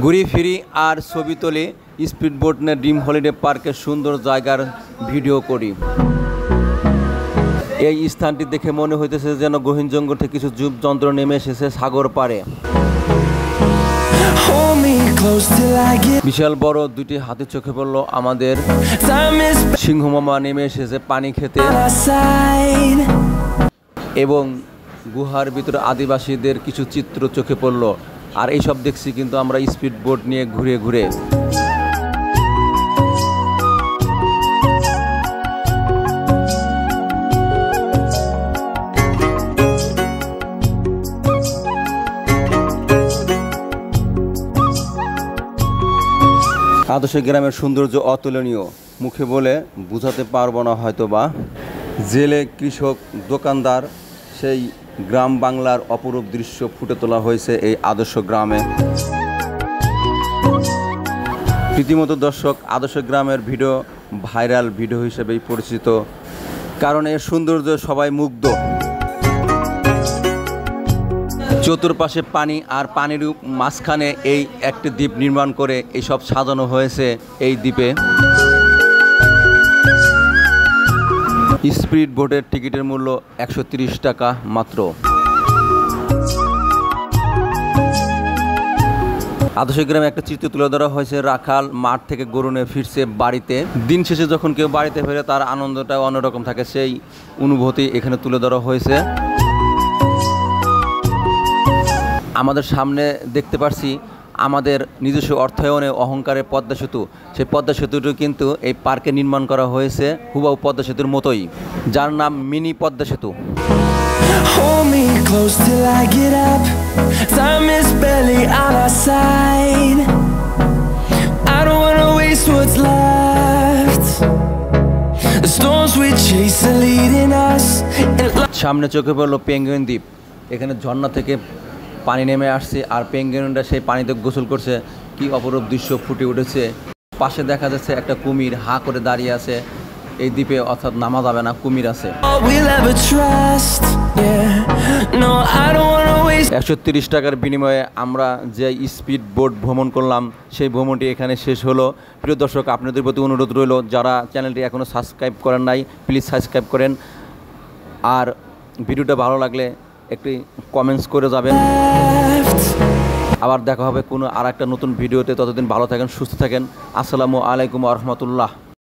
ঘুরি ফিরি আর ছবি তুলি, স্পিড বোট নিয়ে ড্রিম হলিডে পার্কের সুন্দর জায়গার ভিডিও করি। এই স্থানটি দেখে মনে হইতেছে যেন গহীন জঙ্গল থেকে কিছু জীবজন্তু নেমে এসেছে সাগর পাড়ে। বিশাল বড় দুটি হাতি চোখে পড়লো আমাদের। সিংহ মামা নেমে এসেছে পানি খেতে এবং গুহার ভিতরে আদিবাসীদের কিছু চিত্র চোখে পড়লো। আর এইসব দেখছি কিন্তু আমরা স্পিড বোট নিয়ে ঘুরে ঘুরে। আদর্শ গ্রামের সৌন্দর্য অতুলনীয়, মুখে বলে বোঝাতে পারবো না হয়তোবা। জেলে, কৃষক, দোকানদার, সেই গ্রাম বাংলার অপরূপ দৃশ্য ফুটে তোলা হয়েছে এই আদর্শ গ্রামে। রীতিমতো দর্শক, আদর্শ গ্রামের ভিডিও ভাইরাল ভিডিও হিসেবেই পরিচিত, কারণ এর সৌন্দর্য সবাই মুগ্ধ। চতুর্পাশে পানি আর পানির মাঝখানে এই একটি দ্বীপ নির্মাণ করে এইসব সাজানো হয়েছে এই দ্বীপে। স্পিড বোটের টিকিটের মূল্য 130 টাকা মাত্র। আদর্শ গ্রামে একটা চিত্র তুলে ধরা হয়েছে, রাখাল মাঠ থেকে গরু নিয়ে ফিরছে বাড়িতে। দিন শেষে যখন কেউ বাড়িতে ফেরে তার আনন্দটা অন্যরকম থাকে, সেই অনুভূতি এখানে তুলে ধরা হয়েছে। আমাদের সামনে দেখতে পাচ্ছি আমাদের নিজস্ব অর্থায়নে অহংকারের পদ্মা সেতু। সেই পদ্মা সেতুটি কিন্তু এই পার্কে নির্মাণ করা হয়েছে হুবহু পদ্মা সেতুর মতোই, যার নাম মিনি পদ্মা সেতু। সামনে চোখে পড়লো পেঙ্গুইন দ্বীপ। এখানে ঝর্ণা থেকে পানি নেমে আসছে আর পেঙ্গুইনরা সেই পানিতে গোসল করছে। কি অপরূপ দৃশ্য ফুটে উঠেছে। পাশে দেখা যাচ্ছে একটা কুমির হা করে দাঁড়িয়ে আছে। এই দ্বীপে অর্থাৎ নামা যাবে না, কুমির আছে। 130 টাকার বিনিময়ে আমরা যে স্পিড বোট ভ্রমণ করলাম, সেই ভ্রমণটি এখানে শেষ হলো। প্রিয় দর্শক, আপনাদের প্রতি অনুরোধ রইল, যারা চ্যানেলটি এখনও সাবস্ক্রাইব করেন নাই প্লিজ সাবস্ক্রাইব করেন। আর ভিডিওটা ভালো লাগলে একটি কমেন্টস করে যাবেন। আবার দেখা হবে কোনো আর একটা নতুন ভিডিওতে। ততদিন ভালো থাকেন, সুস্থ থাকেন। আসসালামু আলাইকুম ওয়া রাহমাতুল্লাহ।